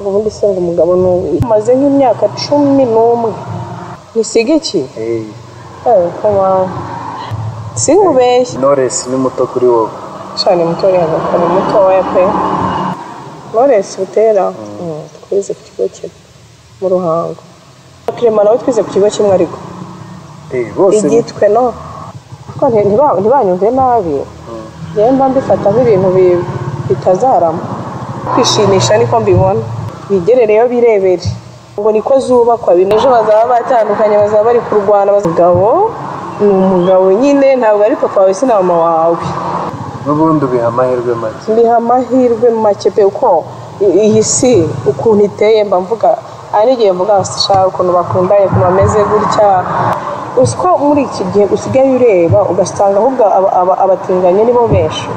ubundi se ngo umugabo n'uwi maze nk'imyaka 11 nisige iki koma singubeshye Knowless ni muto kuri wowe cyane muto yakana muto wa pe Knowless butera twize ku kigo cye mu Ruhango Clement nawe twize ku kigo kimwe ariko bose igitwe no ko ntibanyumve nabi yemba mbifata nk'ibintu bitazarama kwishimisha niko mbibona bigerereyo birebere ngo niko zubakwa binejo bazaba batandukanye bazaba bari kurwana bazagabo umugabo nyine ntabwo ari papa wawe sina mama wawe n'ubundi biha amahirwe make pe uko iyi si ukuntu iteye mba mvuga arigiye mvuga shaka ukuntu bakundanye kumameze gutya usko muri iki gihe usigaye ureba ugasanga ahubwo abatinganye nibo benshi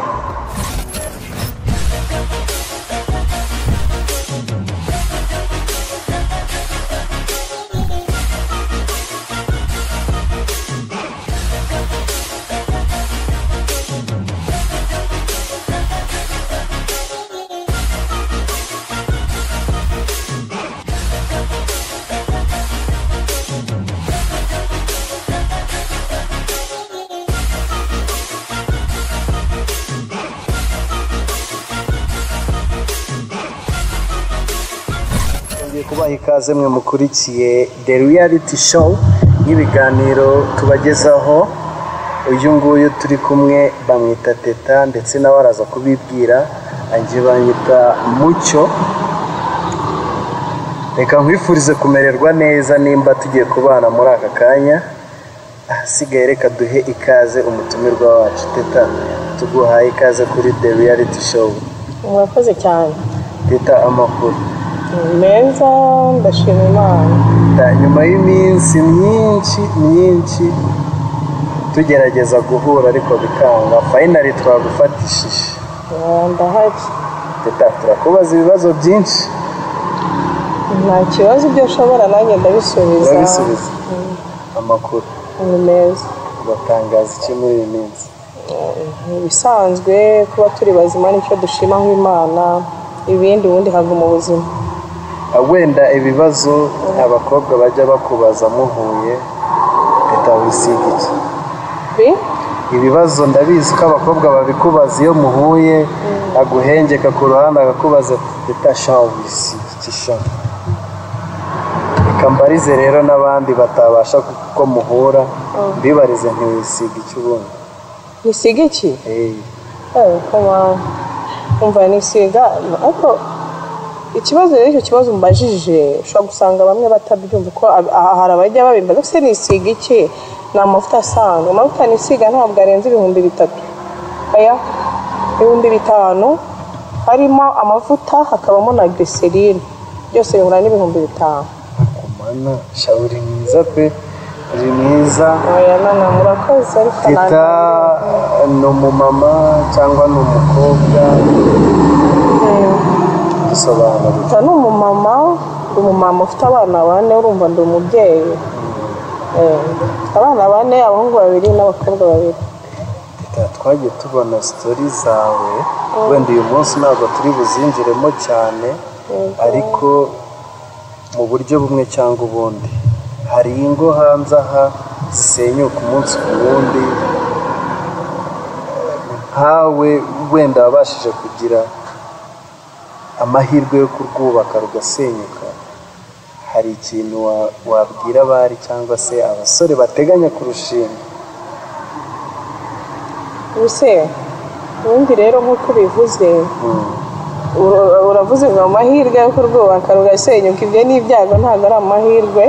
kubaha ikaze mwe mukurikiye The Reality Show y'ibiganiro tubagezaho uyu nguyu turi kumwe bamwita TETA ndetse nawe araza kubibwira anje banyita Mucyo reka nkwifurize kumererwa neza nimba tugiye kubana muri aka kanya asigaye reka duhe ikaze umutumirwa wacu TETA tuguhaye ikaze kuri The Reality Show murakoze cyane TETA amakuru meza ndashima Imana nyuma y'iminsi myinshi tugerageza guhura ariko bikanga finally twagufatishije ndahari TETA turakubaza ibibazo byinshi nta kibazo byo ushobora nanjye ndabisubiza amakuru ni meza batangaza iki muri iyi minsi bisanzwe kuba turi bazima nicyo dushima nk'Imana ibindi ubundi hava mu buzima wenda ibibazo abakobwa bajya bakubaza muhuye TETA wisiga iki ibibazo ndabizi ko abakobwa babikubaza iyo muhuye aguhengeka ku ruhande agakubaza TETA shawo wisiga iki sha ikambarize rero n'abandi batabasha ko muhura bibarize ntiwisiga iki ubundi nisiga iki koma umva nisiga ariko ikibazo rero icyo kibazo mbajije ushobora gusanga bamwe batabyumva ko hari abajya babimbaza se nisiga iki ni amavuta asanzwe amavuta nisiga ntabwo arenze 3,000 aya 5,000 harimo amavuta hakabamo na glycerine byose bihura n'5,000 kumana shawuri mwiza pe uri mwiza aya nana murakoze ariko TETA no mumama cyangwa no mukobwa dusobanura ni umumama ufite abana 4 urumva ndi umubyeyi abana 4 abahungu 2 n'abakobwa 2 TETA twagiye tubona story zawe wenda uyu munsi ntabwo turi buzinjiremo cyane ariko mu buryo bumwe cyangwa ubundi hari ingo hanze aha zisenyuka umunsi ku wundi nkawe wenda wabashije kugira amahirwe yo kurwubaka rugasenyuka hari ikintu wabwira abari cyangwa se abasore bateganya kurushinga ubuse ubundi rero nk'uko bivuze uravuze ngo amahirwe yo kurwubaka rugasenyuka ibyo ni ibyago ntabwo ari amahirwe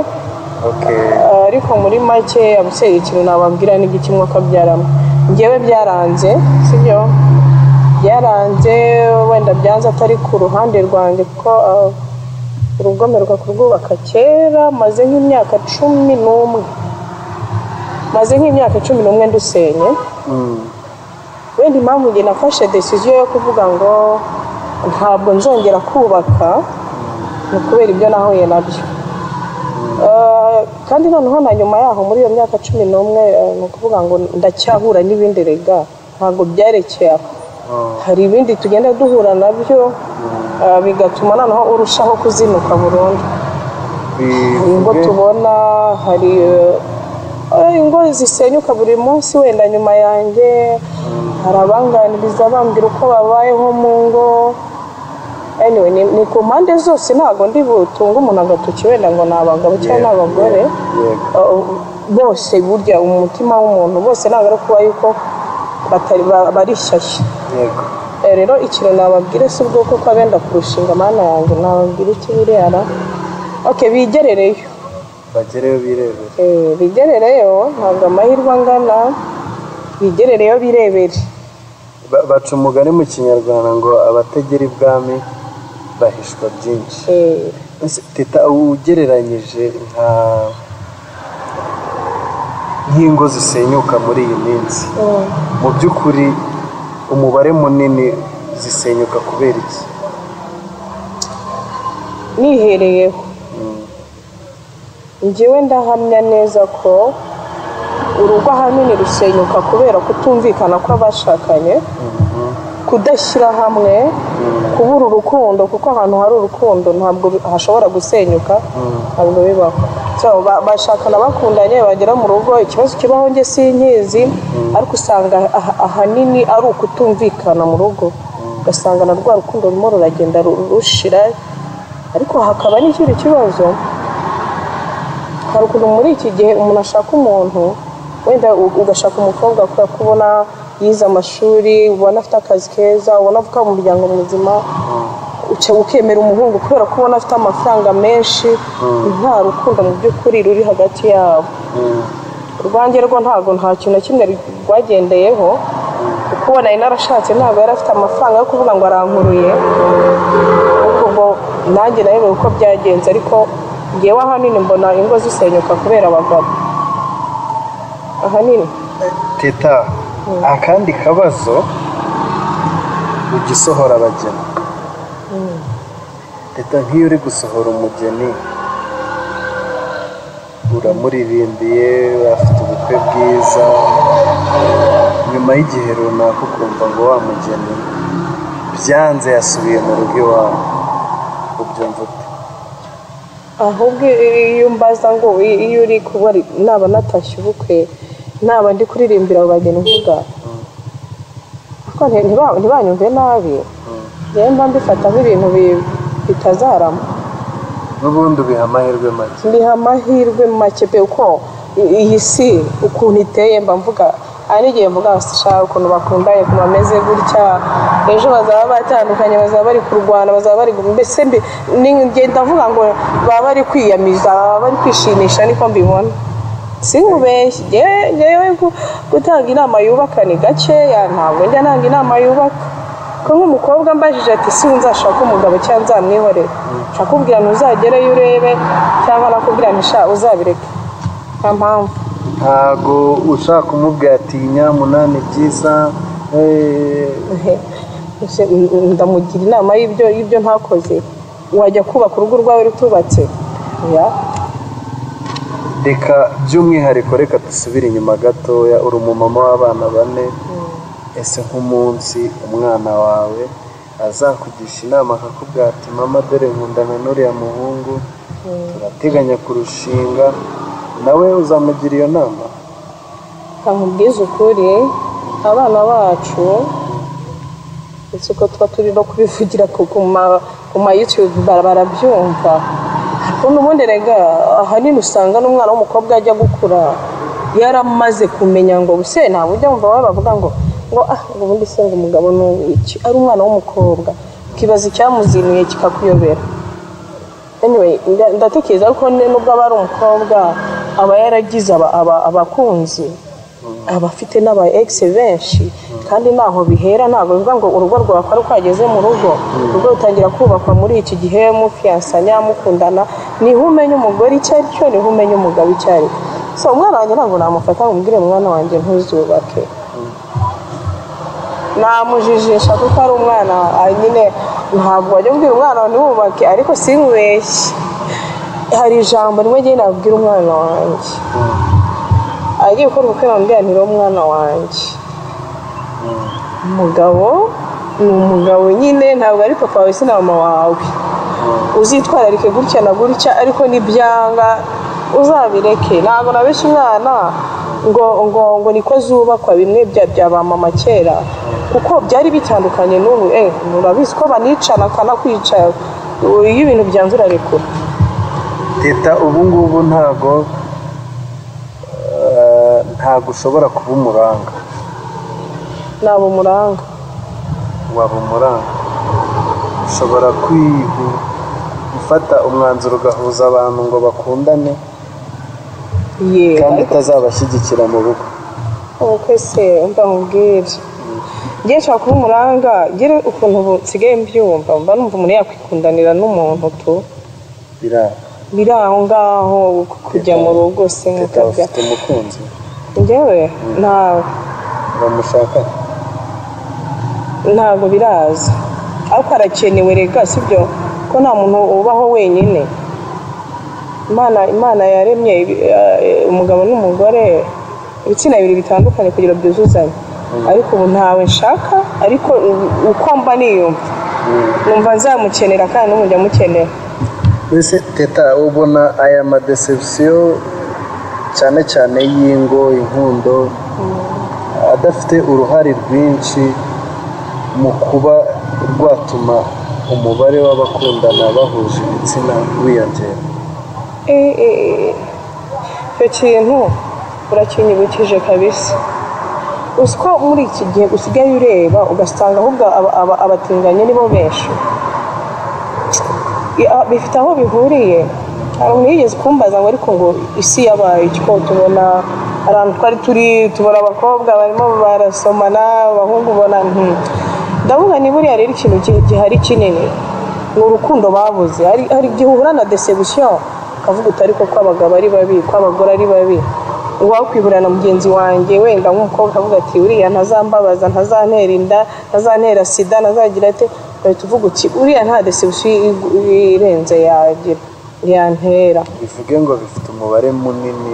ariko muri make abuseye ikintu nababwira ni iki mwaka byaramo ngewe byaranze sibyo byaranze wenda byanze atari ku ruhande rwanjye kuko urugomerwa kurwubaka kera maze nk'imyaka 11 ndusenye wenda impamvu nge nafashe decision yo kuvuga ngo ntabwo nzongera kubaka ni kubera ibyo nahuye nabyo kandi noneho na nyuma yaho muri iyo myaka 11 ni ukuvuga ngo ndacyahura n'ibindi rega ntabwo byarekeye aho hari ibindi tugenda duhura nabyo bigatuma noneho urushaho kuzinuka burundu. Ingo tubona hari ingo zisenyuka buri munsi wenda nyuma yanjye, hari abanganiriza bambwira uko babayeho mu ngo. Anyway, ni ku mpande zose, ntabwo ndi butunga umuntu agatoki wenda ngo ni abagabo cyangwa n'abagore. Bose burya umutima w'umuntu bose ntabwo ari kuba yuko barishyashya. Rero ikintu nababwire si ubwoko ko abenda kurushinga mana yanjye, nababwire iki birera. Okay, bigerereyo. Bagereyo birebere. Bigerereyo, ntabwo amahirwe angana. Bigerereyo birebere. Baca umugani mu Kinyarwanda ngo abategera ibwami bahishwa byinshi. Teta, ugereranyije nk'ingo zisenyuka muri iyi minsi, mu by'ukuri umubare munini zisenyuka kubera iki? Nihereyeho njyewe ndahamya neza ko urugo ahanini rusenyuka kubera kutumvikana kw'abashakanye, kudashyira hamwe, kubura urukundo, kuko ahantu hari urukundo ntabwo hashobora gusenyuka, ntabwo bibaho. Bashakana bakundanye bagera mu rugo, ikibazo kibaho njye sinkizi, ariko usanga ahanini ari ukutumvikana mu rugo, ugasanga na rwa rukundo rurimo ruragenda rushira. Ariko hakaba n'ikindi kibazo, hari ukuntu muri iki gihe umuntu ashaka umuntu, wenda ugashaka umukobwa kubera ko ubona yize amashuri, ubona afite akazi keza, ubona avuka mu muryango muzima, ukemera umuhungu kubera ko ubona afite amafaranga menshi, nta rukundo mu by'ukuri ruri hagati yabo. Urwanjye rwo ntabwo nta kintu na kimwe rwagendeyeho, kuko ubona narashatse ntabwo yari afite amafaranga yo kuvuga ngo arankuruye, ubwo nanjye nawe uko byagenze. Ariko ngewe ahanini mbona ingo zisenyuka kubera abagabo ahanini. Teta, akandi kabazo ugisohora abageni. Teta, nk'iyo uri gusohora umugeni uramuririmbiye, afite ubukwe bwiza, nyuma y'igihe runaka ukumva ngo wa mugeni byanze yasubiye mu rugo iwawe, ubyumva ute? Ahubwo iyo mbaza ngo iyo uri kuba naba natashye ubukwe, naba ndi kuririmbira abo bageni mvuga ntibanyumve nabi, yewe mba mbifata nk'ibintu bitazarama. N'ubundi ubiha amahirwe make. Mbiha amahirwe make pe, uko iyi si ukuntu iteye mba mvuga, hari n'igihe mvuga shaka ukuntu bakundanye, ukuntu bameze gutya, ejo bazaba batandukanye, bazaba bari kurwana, bazaba bari mbese ngenda avuga ngo baba bari kwiyamiza, baba bari kwishimisha, niko mbibona. Sinkubeshye, ngewe gutanga inama yubaka ni gakeya, ntabwo njya nanga inama yubaka. Ko nk'umukobwa mbajije ati si nzashaka umugabo cyangwa nzamwihorera, nshaka kubwira ntuzagerayo urebe, cyangwa nakubwira ntisha uzabireke, nta mpamvu. Ntago ushaka kumubwira ati nyamunani byiza, ndamugira inama y'ibyo ntakoze, wajya kubaka urugo rwawe rutubatse. Reka by'umwihariko reka dusubire inyuma gatoya. Uri umumama w'abana 4, ese nk'umunsi umwana wawe azakugisha inama akakubwira ati mama dore nkundana n'uriya muhungu, turateganya kurushinga, nawe uzamugira iyo nama? Nkubwiza ukuri, abana bacu uko tuba turi no kubivugira ku ma YouTube barabyumva. Ariko n'ubundi rega ahanini usanga n'umwana w'umukobwa ajya gukura yaramaze kumenya ngo buse ntabwo ujya wumva bavuga ngo ubundi se ngo umugabo n'iki, ari umwana w'umukobwa ukibaza icyamuzinuye kikakuyobera. Anyway, ndatekereza ko nubwo aba ari umukobwa aba yaragize abakunzi, aba afite n'aba ex benshi, kandi naho bihera ntabwo bivuga ngo urugo rwawe ari kwageze mu rugo. Urugo rutangira kubakwa muri iki gihe mufiyansanya, mukundana, niho umenya umugore icyo ari cyo, niho umenya umugabo icyo ari. So umwana wanjye ntabwo namufata ngo mbwire umwana wanjye ntuzubake, namujijisha kuko ari umwana nyine, ntabwo wajya kubwira umwana wawe ntiwubake. Ariko sinkubeshye, hari ijambo rimwe ngiye nabwira umwana wanjye agiye gukora ubukwe, nambwira nti umwana wanjye umugabo ni umugabo nyine, ntabwo ari papa wawe si na mama wawe. Uzitwararike gutya na gutya, ariko nibyanga uzabireke. Ntabwo nabeshya umwana ngo niko zubakwa bimwe bya ba mama kera, kuko byari bitandukanye n'ubu. Murabizi ko banicana akanakwica, iyo ibintu byanze urarekura. Teta ubu ngubu ntabwo ushobora kuba umuranga. Naba umuranga. Waba umuranga, ushobora gufata umwanzuro ugahuza abantu ngo bakundane, kandi utazabashyigikira mu rugo. Ubukwe se mba nkubwire, ngiye nshaka kuba umuranga, ngire ukuntu nsigaye mbyumva, mba numva umuntu yakwikundanira n'umuntu tu biri aho ngaho kujya mu rugo se nk'ukabya. Ufite umukunzi? Njyewe ntawe. Uramushaka? Ntabwo biraza, ariko harakenewe rega, sibyo ko nta muntu ubaho wenyine. Imana yaremye umugabo n'umugore, ibitsina bibiri bitandukanye kugira byuzuzanye, ariko ubu ntawe nshaka, ariko uko mba niyumva numva nzamukenera kandi n'umujya mukenera. Mbese Teta, ubona aya madeception cyane cyane y'ingo, inkundo, adafite uruhare rwinshi mu kuba rwatuma umubare w'abakundana bahuje ibitsina wiyongera? Icyo kintu urakinyibukije kabisa. Uzi ko muri iki gihe usigaye ureba ugasanga ahubwo abatinganyi nibo benshi. Bifite aho bihuriye. Hari umuntu yigeze kumbaza ngo ariko ngo isi yabaye icyo tubona, abantu twari tubona abakobwa barimo barasomana, abahungu ubona ndavuga ni buriya rero ikintu gihari kinini ni urukundo babuze. Hari igihe uhura na deception ukavuga utari ko abagabo ari babi, ko abagore ari babi, wakwihurira na mugenzi wanjye wenda nk'umukobwa ukavuga ati uriya ntazambabaza, ntazantera inda, ntazantera sida, ntazagira ate, uhita uvuga uti uriya nta deception irenze yagira yantera. Bivuge ngo bifite umubare munini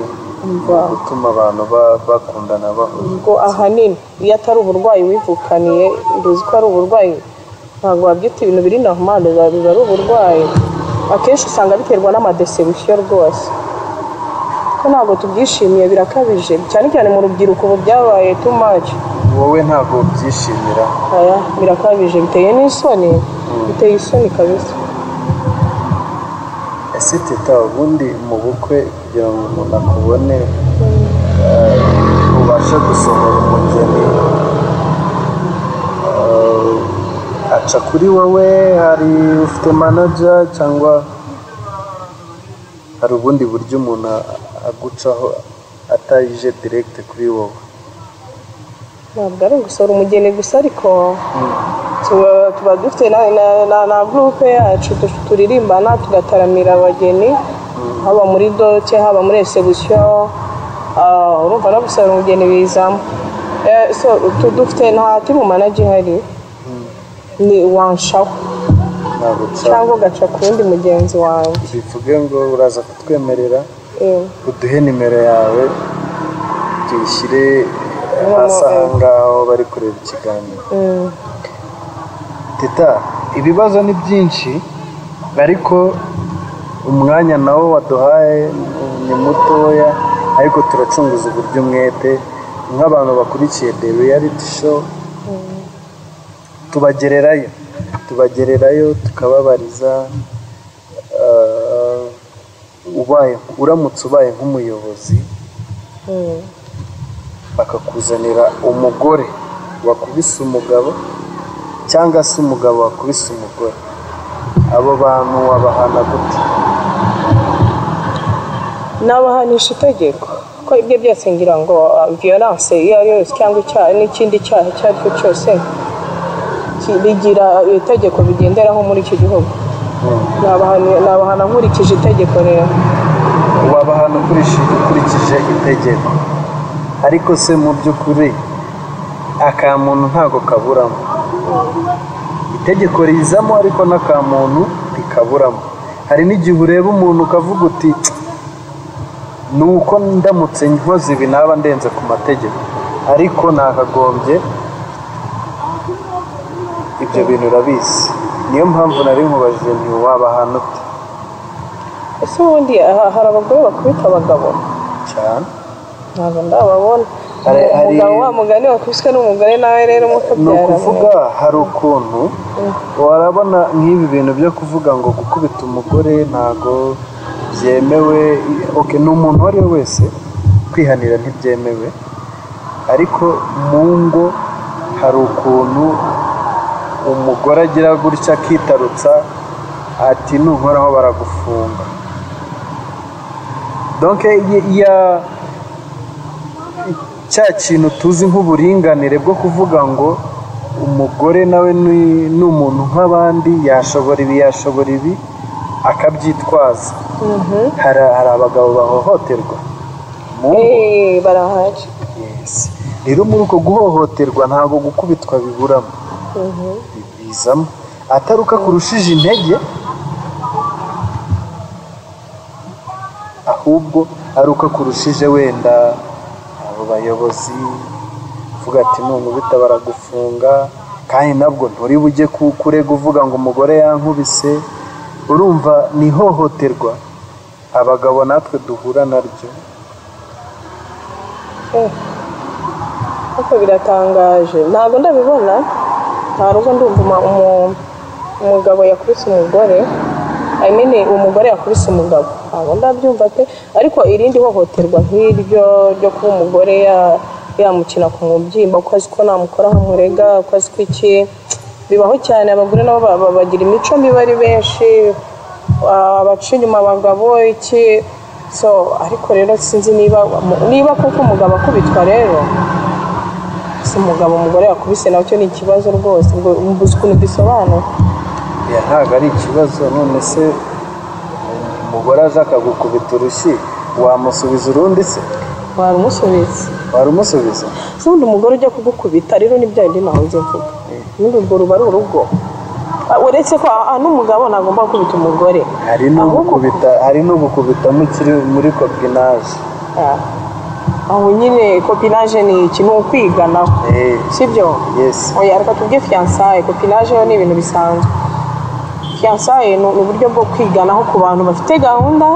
gutuma abantu bakundana bahuje. Ubwo ahanini iyo atari uburwayi wivukaniye, uzi ko ari uburwayi, ntabwo wabyita ibintu biri normal, biba ari uburwayi. Akenshi usanga biterwa n'amadeception rwose, ko ntabwo tubyishimiye, birakabije cyane cyane mu rubyiruko. Ubu byabaye too much. Wowe ntabwo byishimira? Aya birakabije, biteye n'isoni, biteye isoni kabisa. Ese Teta, ubundi mu bukwe kugira ngo umuntu akubone, ubashe gusohora umugeni, aca kuri wowe? Hari ufite manager cyangwa hari ubundi buryo umuntu agucaho atayije direct kuri wowe? Ntabwo ari gusohora umugeni gusa, ariko tuba dufite na groupe yacu turirimbana, tugataramira abageni, haba muri dote, haba muri execution. Urumva no gusohora umugeni bizamo. Dufite nta timu manager ihari, ni wanshaho cyangwa ugaca ku wundi mugenzi wawe. Bivuge ngo uraza kutwemerera uduhe nimero yawe tuyishyire hasi aha ngaho bari kureba ikiganiro. Teta, ibibazo ni byinshi, ariko umwanya nawo waduhaye ni mutoya, ariko turacunguza uburyo umwete nk'abantu bakurikiye the reality show. tubagererayo tukababariza. Uramutse ubaye nk'umuyobozi bakakuzanira umugore wakubise umugabo cyangwa se umugabo wakubise umugore, abo bantu wabahana gute? Nabahanisha itegeko, ko ibyo byose ngira ngo violence iyo ari yose cyangwa icyaha n'ikindi cyaha icyo ari cyo cyose bigira itegeko bigenderaho muri iki gihugu. Nabahana nkurikije itegeko rero. Wabahana ukurikije itegeko, ariko se mu by'ukuri akamuntu ntago kaburamo. Itegeko rizamo ariko n'akamuntu rikaburamo. Hari n'igihe ureba umuntu ukavuga uti nuko ndamutse nkoze ibi naba ndenze ku mategeko, ariko nakagombye ibyo bintu urabizi, niyo mpamvu nari nkubajije ntiwaba ahantu ute. ese ubundi hari abagore bakubita abagabo cyane? ntabwo ndababona. Umugabo wa mugani wakubiswe n'umugore nawe rero ni ukuvuga hari ukuntu warabona nk'ibi bintu byo kuvuga ngo gukubita umugore ntago byemewe. Ni umuntu uwo ari we wese kwihanira ntibyemewe, ariko mu ngo hari ukuntu umugore agira gutya akitarutsa ati nunkoraho baragufunga. donc cya kintu tuzi nk'uburinganire bwo kuvuga ngo umugore nawe ni umuntu nk'abandi, yashobora ibi akabyitwaza. hari abagabo bahohoterwa barahari. rero muri uko guhohoterwa ntabwo gukubitwa biburamo, bizamo atari uko akurushije intege, ahubwo ari uko akurushije wenda abo bayobozi uvuga ati nungubita baragufunga, kandi nabwo nturi bujye kurega uvuga ngo umugore yankubise. urumva ni ihohoterwa abagabo natwe duhura naryo. ariko biratangaje, ntabwo ndabibona. nta rugo ndumva umugabo yakubise umugore, umugore yakubise umugabo, ntabwo ndabyumva pe. ariko irindi hohoterwa nk'iryo ryo kuba umugore yamukina ku mubyimba uko azi ko namukora hamurega, uko azi ko iki, bibaho cyane. abagore nabo bagira imico mibi ari benshi, abaca inyuma abagabo iki. ariko rero sinzi niba kuko umugabo akubitwa, rero si umugore yakubise nacyo ni ikibazo rwose. mbuze ukuntu bisobanura. ntabwo ari ikibazo. none se umugore aje akagukubita urushyi wamusubiza urundi se? warumusubiza se ubundi umugore ujya kugukubita rero ni bya bindi nawe nzi mvuga. n'undi urwo ruba ari urugo, uretse ko n'umugabo ntagomba gukubita umugore. hari n'ugukubita mukiri muri kopinaje. aho nyine kopinaje ni ikintu ukwiganaho, sibyo? oya reka tubye fiyansaye. kopinaje yo ni ibintu bisanzwe. fiyansaye ni uburyo bwo kwiganaho ku bantu bafite gahunda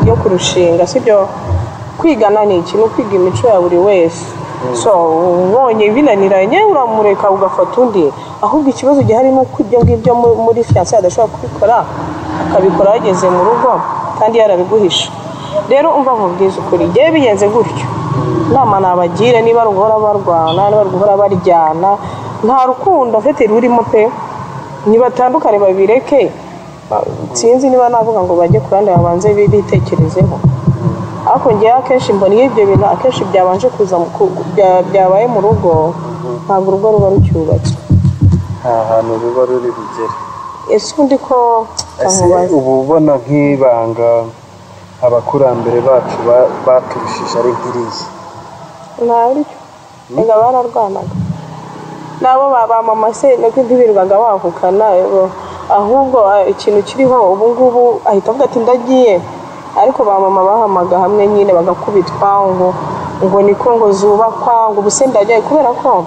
yo kurushinga, sibyo? kwigana ni ikintu, kwiga imico ya buri wese. ubonye binaniranye uramureka ugafata undi. ahubwo ikibazo gihari ni uko ibyo ngibyo muri fiyansaye adashobora kubikora, akabikora yageze mu rugo kandi yarabiguhisha. rero umva nkubwiza ukuri, igihe bigenze gutyo, inama nabagira, niba ari uguhora barwana, niba ari uguhora baryana, nta rukundo afite rurimo pe. nibatandukane babireke. sinzi niba navuga ngo bajye ku ruhande babanze bitekerezeho. ariko ngewe akenshi mbona iyo ibyo bintu akenshi byabanje kuza byabaye mu rugo, ntabwo urugo ruba rucyubatswe. nta hantu ruba ruri bugere. ese ubundi ko ubu ubona nk'ibanga abakurambere bacu baturushije ari nk'iriya? ntaryo. reka bararwanaga nabo ba mama se nuko ntibirirwaga bahukana. ahubwo ikintu kiriho ubu ngubu ahita avuga ati ndagiye, ariko ba mama bahamaga hamwe nyine bagakubitwa ngo niko ngo zubakwa ngo ubuse ndajyaye, kubera ko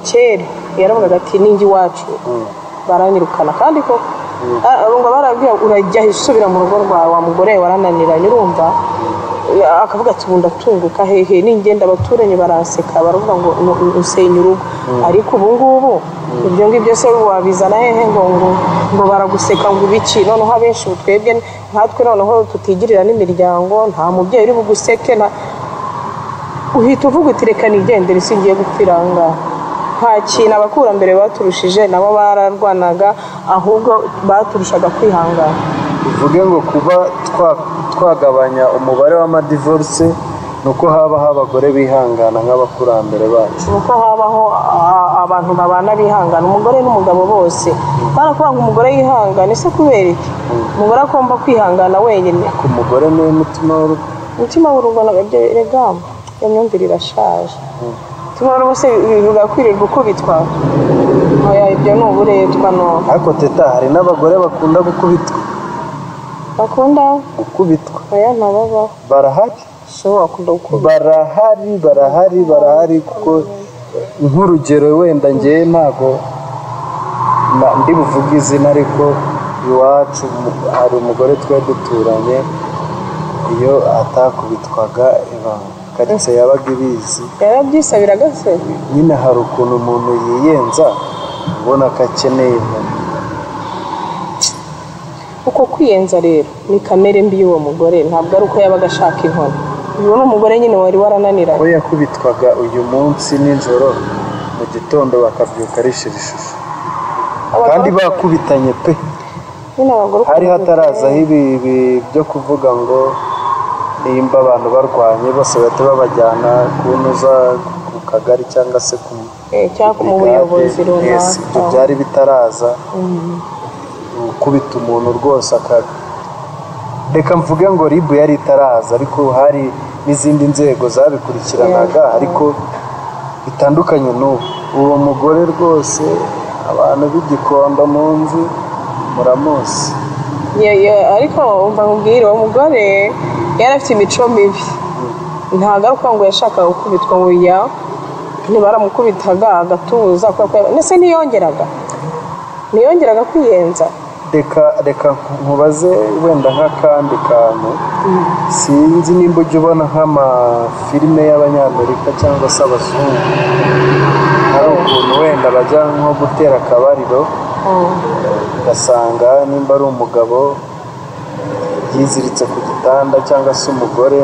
kera yaravugaga ati ninjye iwacu baranyirukana. kandi ko ngo barabwira urajya isubira mu rugo rwawe, wa mugore warananiranye. urumva akavuga ati ubu ndatunguka hehe, ningenda abaturanyi baranseka baravuga ngo usenya urugo. ariko ubu ngubu ibyo ngibyo se wabizana hehe ngo baraguseka ngo ibiki? noneho abenshi twebwe nkatwe noneho tutigirira n'imiryango, nta mubyeyi uri buguseke, uhita uvuga uti reka nigendere singiye gupfira aha ngaha. nta kintu abakurambere baturushije, nabo bararwanaga, ahubwo baturushaga kwihangana. bivuge ngo kuba twagabanya umubare w'amadivorce ni uko habaho abagore bihangana nk'abakurambere bacu, ni uko habaho abantu babana bihangana, umugore n'umugabo bose. barakuvuga ngo umugore yihangane, ese kubera iki? umugore agomba kwihangana wenyine. ku mugore niwe mutima w'urugo. umutima w'urugo nabyo regama, iyo myumvire irashaje. umutima w'urugo se bivuga kwirirwa ukubitwa? oya, ibyo ni uburetwa. ariko teta, hari n'abagore bakunda gukubitwa. bakunda gukubitwa? oya, ntababaho. barahari. barahari kuko nk'urugero wenda ngewe ndi buvuge izina ariko iwacu hari umugore twari duturanye iyo atakubitwaga karitsiye yabaga ibizi yarabyisabiraga se nyine hari ukuntu umuntu yiyenza ubona ko akeneye inkoni uko kwiyenza rero ni kamere mbi y'uwo mugore ntabwo ari uko yabaga ashaka inkoni uyu ni umugore nyine wari warananiranye we yakubitwaga uyu munsi nijoro mu gitondo bakabyuka arishira ishusho kandi bakubitanye pe hari hatarazaho ibi byo kuvuga ngo nimba abantu barwanye bose bahita babajyana kunoza ku kagari cyangwa se mu buyobozi runaka ibyo byari bitaraza gukubita umuntu rwose reka mvuge ngo ribu yari itaraza ariko hari n'izindi nzego zabikurikiranaga ariko bitandukanye n'ubu uwo mugore rwose abantu b'igikondo mu nzu muramuzi ariko umva nkubwire uwo mugore yari afite imico mibi ntagaruka ngo yashakaga gukubitwa ngo ntibaramukubitaga agatuza ndetse ntiyongeraga kwiyenza reka nkubaze wenda nk'akandi kantu sinzi nimba ujya ubona nk'amafilime y'abanyamerika cyangwa se abazungu hari ukuntu wenda bajya nko gutera akabariro ugasanga nimba ari umugabo yiziritse ku gitanda cyangwa se umugore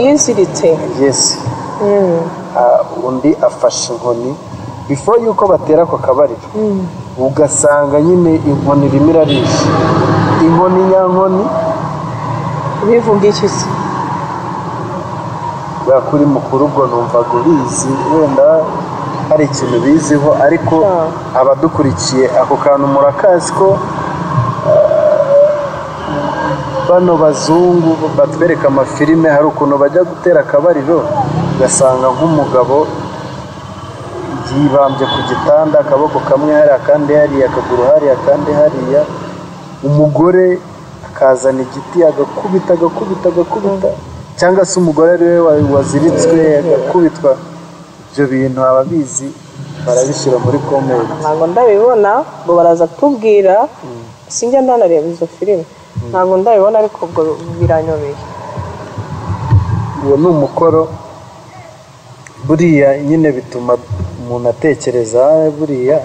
yiziritse yesi undi afashe inkoni before yuko batera ako kabariro ugasanga nyine inkoni irimo irarisha inkoni nyankoni bivuga iki se kuri mukuru ubwo numvaga ubizi wenda hari ikintu biziho ariko abadukurikiye ako kantu murakazi ko bano bazungu batwereka amafilime hari ukuntu bajya gutera akabariro ugasanga nk'umugabo yibambye ku gitanda akaboko kamwe hariya akandi hariya akaguru hariya akandi hariya umugore akazana igiti agakubita cyangwa se umugore ari we waziritswe agakubitwa ibyo bintu ababizi barabishyira muri komenti ntabwo ndabibona ngo baraza kutubwira sinjya ndanareba izo filime ntabwo ndabibona ariko ubwo biranyobeye uwo ni umukoro buriya nyine bituma umuntu atekereza buriya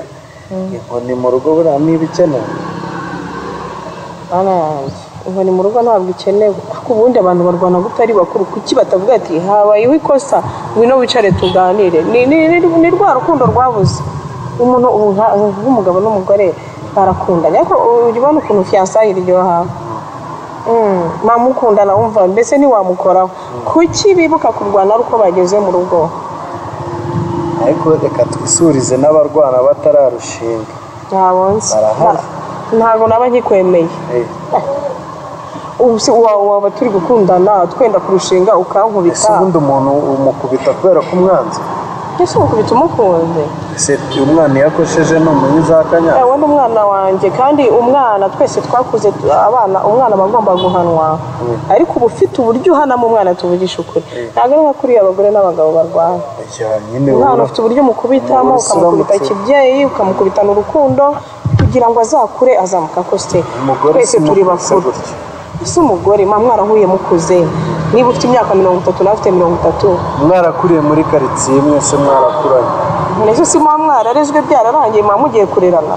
inkoni mu rugo buriya niba ikenewe inkoni mu rugo ntabwo ikenewe ariko ubundi abantu barwana gutari bakuru kuki batavuga ati habayeho ikosa ngwino wicare tuganire ni rwa rukundo rwabuze umuntu nk'umugabo n'umugore barakundanye ariko urabona ukuntu fiyansaye iryoha mama ukundana wumva mbese ntiwamukoraho kuki bibuka kurwana ari uko bageze mu rugo ariko reka twisurize n'abarwana batararushinga ntabwo naba nkikwemeye waba turi gukundana twenda kurushinga ukankubita ese ubundi umuntu umukubita kubera ko umwanzi ese umukubita umukunze ese umwana yakosheje n'umunyi za kanyanga wowe n'umwana wanjye kandi umwana twese twakuze abana umwana aba agomba guhanwa ariko uba ufite uburyo uhanamo umwana tuvugisha ukuri ntabwo ari nka kuriya abagore n'abagabo barwana umwana ufite uburyo umukubitamo ukamukubita kibyeyi ukamukubitana urukundo kugira ngo azakure azamuka akose twese turi bakuru ese umugore mwarahuye mukuze niba ufite imyaka 30 nawe ufite 30 mwarakuriye muri karitsiye imwe se mwarakuranye nese si mwararezwe byararangiye mugiye kurerana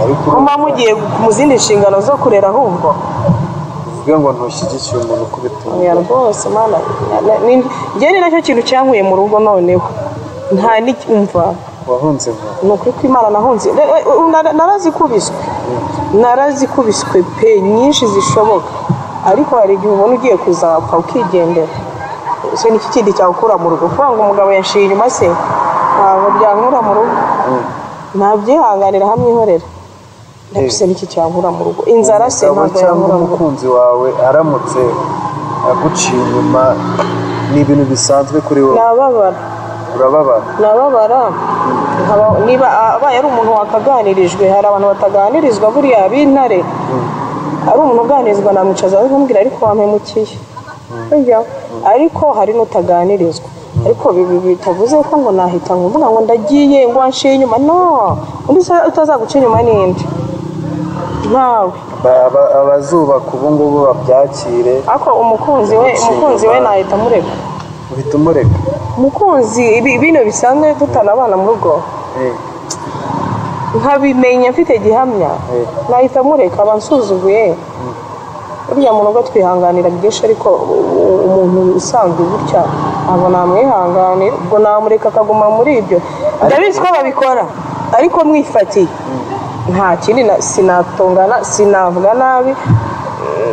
ariko mugiye mu zindi nshingano zo kurera ahubwo uvuge ngo ntushyigikiye umuntu ukubita oya rwose mana njye ni nacyo kintu cyankuye mu rugo noneho nta n'umva wahunze ni ukuri ko imana nahunze narazikubiswe pe nyinshi zishoboka ariko hari igihe ubona ugiye kuzapfa ukigendera ese ni iki kindi cyawukura mu rugo kuvuga ngo umugabo yashiye inyuma se ntabwo byankura mu rugo ntabyihanganira hamwe ihorera ndabise n'iki cyankura mu rugo inzara se ntabwo yankura mu rugo umukunzi wawe aramutse aguciye inyuma ni ibintu bisanzwe kuri wowe nababara niba abaye ari umuntu wakaganirijwe hari abantu bataganirizwa buriya b'intare ari umuntu uganirizwa namwicaza nkamubwira ariko wampemukiye ariko hari n'utaganirizwa ariko bitavuze ko ngo nahita nkuvuga ngo ndagiye ngo wanshiye inyuma no undi utazaguca inyuma n'indi nawe abazubaka ubu ngubu babyakire ariko umukunzi we nahita mureka uhita umureka umukunzi bino bisanzwe tutanabana mu rugo nkabimenya mfite gihamya nahita mureka abansuzuguye burya mu rugo twihanganira byinshi ariko umuntu usanzwe gutya abo namwihanganira ubwo namureka akaguma muri ibyo ndabizi ko babikora ariko mwifatiye nta kindi sinatongana sinavuga nabi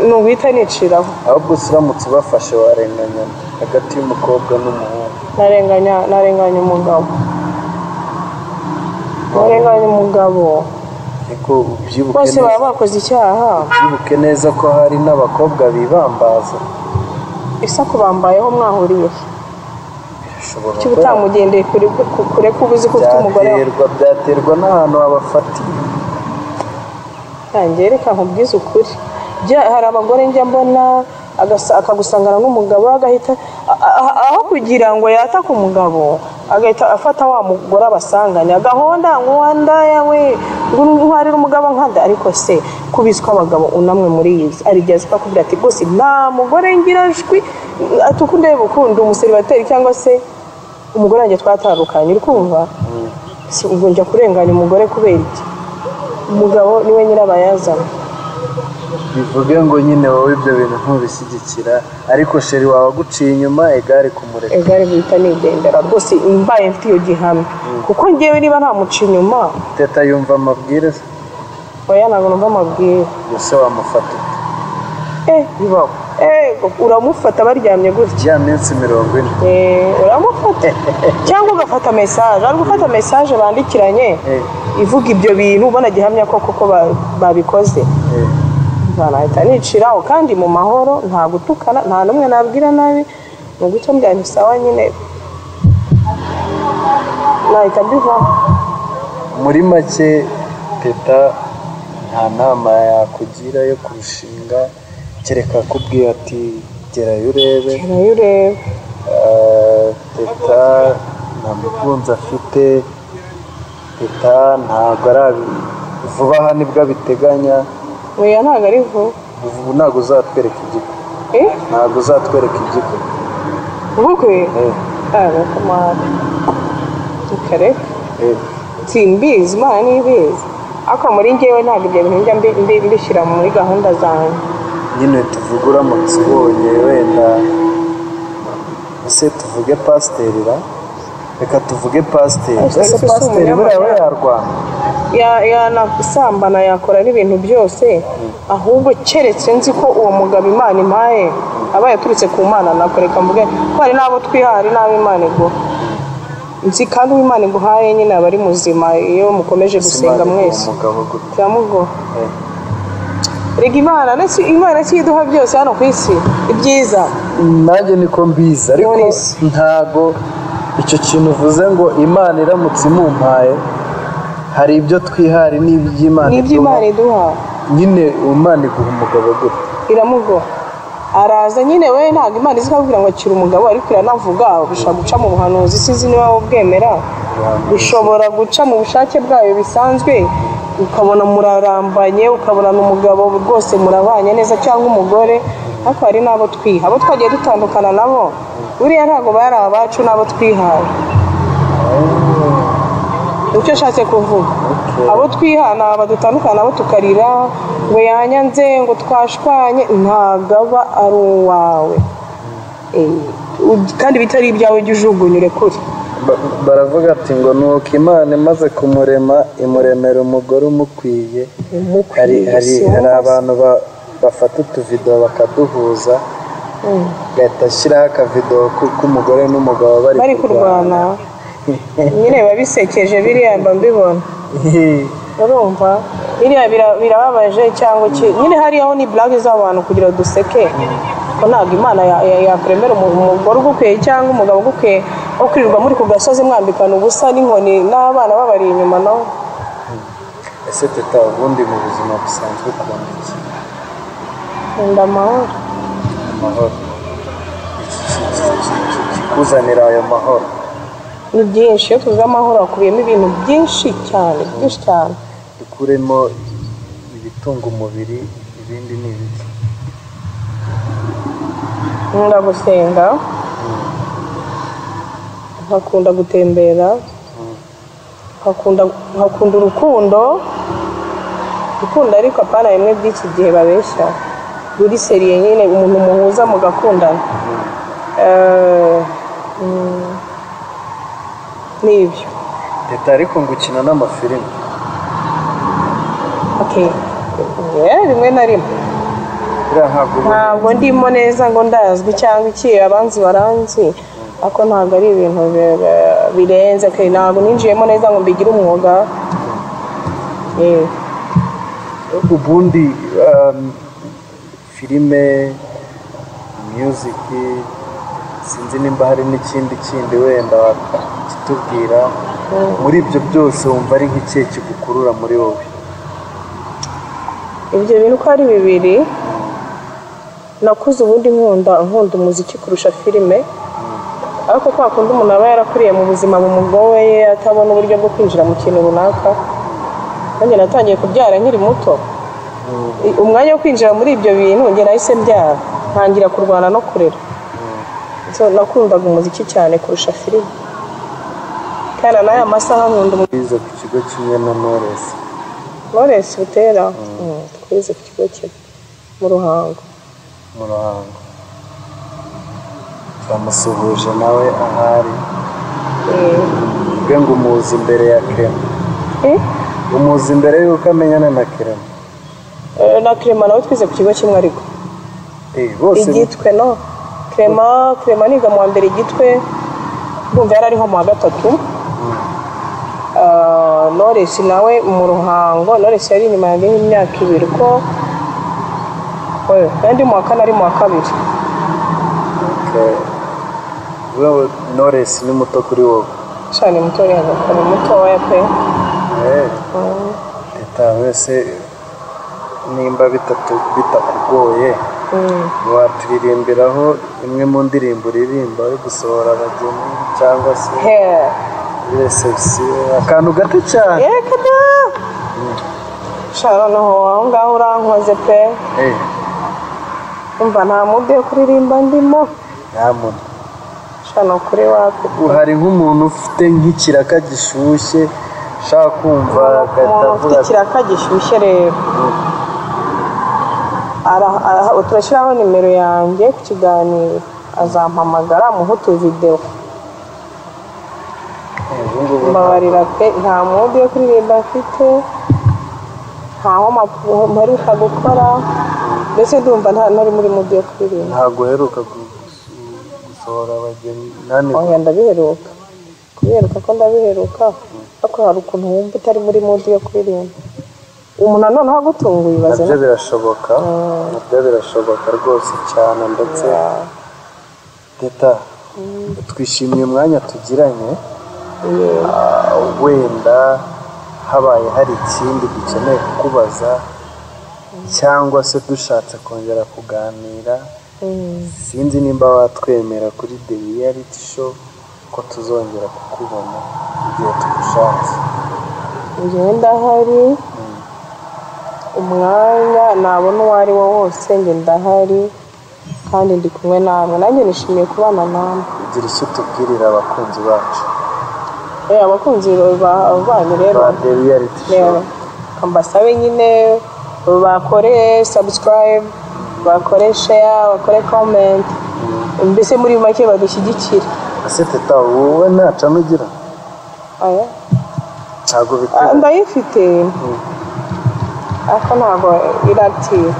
nuguhita niciraho ahubwo uramutse ubafashe warenganya hagati y'umukobwa n'umuhungu narenganya umugabo ariko ubyibuke bose baba bakoze icyaha ubyibuke neza ko hari n'abakobwa bibambaza ese kubambayeho mwahuriye birashoboka ko utamugendeye kure ko ubuzi ko ufite umugore byaterwa n'ahantu abafatiye yanjye reka nkubwize ukuri hari abagore njya mbona akagusangana n'umugabo agahita aho kugira ngo yatake umugabo agahita afata wa mugore abasanganye agahonda ngo wandaya we ntwarira umugabo nkanda ariko se kubiswa abagabo unamwe muri izi arigeze akakubwira ati rwose nta mugore ngirajwi atuko ndebe ukunda umuseribateri cyangwa se umugore wanjye twatandukanye uri kumva ubwo njya kurenganya umugore kubera iki umugabo niwe nyirabayazana bivuge ngo nyine wowe ibyo bintu ntubishyigikira ariko sheri wawe aguciye inyuma egare kumureka egare guhita nigendera rwose mbaye mfite iyo gihamya kuko ngewe niba ntamuca inyuma teta yumva amabwiriza oya ntabwo numva amabwiriza gusa wamufata bibaho uramufata baryamye gutya ya minsi 40 uramufata cyangwa ugafata mesaje ari gufata mesaje bandikiranye ivuga ibyo bintu ubona gihamya ko koko babikoze nahita niciraho kandi mu mahoro nta gutukana nta n'umwe nabwira nabi ni uguca mbwira nti sawa nyine nahita mbivaho muri make teta nta nama yakugira yo kurushinga kereka akubwira ati gerayo urebe teta nta mukunzi afite teta ntabwo ari vuba aha nibwo abiteganya oya ntabwo ari vuba ubu ntabwo uzatwereka igiko ntabwo uzatwereka igiko ubukwe kumara tukareka simbizi imana ntibizi ariko muri ngewe ntabwo ibyo bintu njya mbishyira muri gahunda zanjye nyine tuvuge uramutse ubonye wenda ese tuvuge pasiteri reka tuvuge pasiteri ese pasiteri buriya we yarwana yanasambana yakora n'ibintu byose ahubwo keretse nzi ko uwo mugabo imana impaye aba yaturutse ku mana nakoreka mvuge ko hari n'abo twihari n'abo imana iguha nzi kandi uw'imana iguhaye nyine aba ari muzima iyo mukomeje gusenga mwese byamugoha rega imana kiduha byose hano ku isi ibyiza nanjye niko mbizi ariko ntago icyo kintu uvuze ngo imana iramutse imumpaye hari ibyo twihari n'iby'imana iduha nyine imana iguha umugabo gute iramugoha araza nyine we ntabwo imana izi kubwira ngo akira umugabo ariko iranavuga bishobora guca mu buhanuzi sinzi niba ubwemera bishobora guca mu bushake bwayo bisanzwe ukabona murarambanye ukabona n'umugabo rwose murabanye neza cyangwa umugore ariko hari n'abo twiha abo twagiye dutandukana nabo buriya ntabwo bari abacu n'abo twihaye icyo ashatse kuvuga abo twihana badutandukana nabo tukarira ngo yanyanze ngo twashwanye ntabwo aba ari uwawe kandi bitari ibyawe jya ujugunyure kure baravuga ati ngo nuko imana imaze kumurema imuremera umugore umukwiye hari abantu bafata utuvido bakaduhuza gahita ashyiraho akavido k'umugore n'umugabo bari kurwana nyine biba bisekeje biriya mba mbibona urumva biriya birababaje cyangwa nyine hariho ni blague z'abantu kugira ngo duseke ko ntabwo imana yakwemera umugore ugukwiye cyangwa umugabo ugukwiye wo kwirirwa muri ku gasozi mwambikana ubusa n'inkoni n'abana babari inyuma nawe ese teta ubundi mu buzima busanzwe ukunda iki nkunda amahoro amahoro bikuzanira ayo mahoro? Ni byinshi, iyo tuvuze amahoro hakubiyemo ibintu byinshi cyane, byinshi cyane. Dukuremo ibitunga umubiri, ibindi ni ibiki? Nkunda gusenga, nkakunda gutembera, nkakunda urukundo ariko apana bimwe by'iki gihe babeshya ruri seriye nyine umuntu muhuza mugakundana. Nibyo. Teta ariko ngukina n'amafilime. Okay. Rimwe na rimwe. Ntabwo ndimo neza ngo ndazwi cyangwa iki, abanzi baranzi, ariko ntabwo ari ibintu birenze. Okay, ntabwo ninjiyemo neza ngo mbigire umwuga. Ubundi filime, music, sinzi nimba hari n'ikindi wenda wakitubwira. Muri ibyo byose wumva ari nk'ikihe kigukurura muri wowe? Ibyo bintu ko ari bibiri. Nakuze ubundi nkunda umuziki kurusha filime, ariko kwa kundi umuntu aba yarakuriye mu buzima bumugoye atabona uburyo bwo kwinjira mu kintu runaka. Nanjye natangiye kubyara nkiri muto, umwanya wo kwinjira muri ibyo bintu njye nahise mbyara, ntangira kurwana no kurera. So nakundaga umuziki cyane kurusha filime, kandi n'aya masaha nkunda umuziki. Ku kigo kimwe na Knowless butera, twize ku kigo kimwe mu Ruhango. Twamusuhuje nawe ahari. Ubwe ngo umuzi imbere ya Clement. Umuzi imbere y'uko amenyana na Clement. Na Clement nawe twize ku kigo kimwe ariko. Bose Igitwe no. Clement niga mu wa mbere Igitwe, ndumva yari ariho mu wa gatatu. Knowless nawe mu Ruhango. Knowless yari inyuma yanjye nk'imyaka 2 ko kandi mu wa kane ari mu wa kabiri. Wewe Knowless ni muto kuri wowe? Cyane muto rero, ari muto wa pe. Teta wese nimba bitakugoye waturirimbiraho imwe mu ndirimbo uririmba uri gusohora abageni cyangwa se reception, akantu gato cyane? Kada shara no aho ngaho urankoze pe. Umva nta mude kuririmba ndimo. Nyamuntu shano kuri wapi? Uhari nk'umuntu ufite nk'ikiraka gishyushye shaka kumva gatavuga ikiraka gishyushye rero. Turashyiraho nimero yanjye ku kiganiro, azampamagara muhutu video. Mbabarira pe, nta mude yo kuririmba mfite, ntaho mparuka gukora, mbese ndumva ntari muri mude yo kuririmba. Ntabwo uheruka gusohora abageni? Oya ndabiheruka, ko ndabiheruka, ariko hari ukuntu wumva utari muri mude yo kuririmba. Umuntu noneho agutunguye ibaze. Nabyo birashoboka rwose cyane. Ndetse Teta, twishimiye umwanya tugiranye. Wenda habaye hari ikindi dukeneye kukubaza cyangwa se dushatse kongera kuganira, sinzi nimba watwemera kuri The Reality Show ko tuzongera kukubona igihe tugushatse. Njyewe ndahari, umwanya nabona uwo ari wo wose njye ndahari kandi ndi kumwe namwe. Nanjye nishimiye kubana namwe. Gira icyo tubwirira abakunzi bacu. Abakunzi banyu rero ba The Reality Show, kambasabe nyine bakore subscribe, bakore share, bakore comment, mbese muri make badushyigikira. Ese Teta wowe nta cano ugira? Aya ntabwo bikora? Ndayifite ariko ntabwo iractive,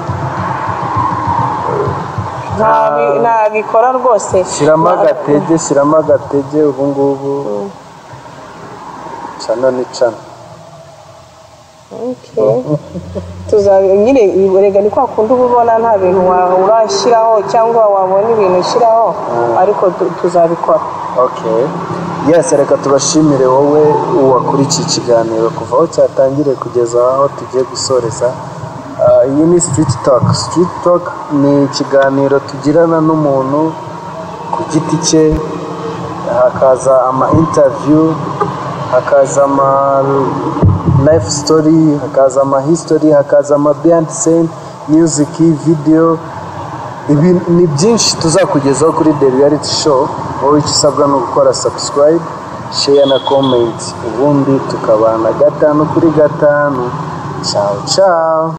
ntabikora rwose. Shyiramo agatege ubu ngubu. Cano ni cano. Nyine rega ni kwa kundi ubona nta bintu urashyiraho cyangwa wabona ibintu ushyiraho, ariko tuzabikora. Yes, reka tubashimire wowe wakurikiye ikiganiro kuva aho cyatangiriye kugeza aho tugiye gusoreza. Iyi ni Street Talk ni ikiganiro tugirana n'umuntu ku giti cye hakaza ama interview, hakaza ama life story, hakaza ama history, hakaza ama behind the scene, music, video. Ibi ni byinshi tuzakugezaho kuri The Reality Show. Wowe icyo usabwa ni gukora subscribe, share na comment, ubundi tukabana 5 kuri 5. Ciao ciao.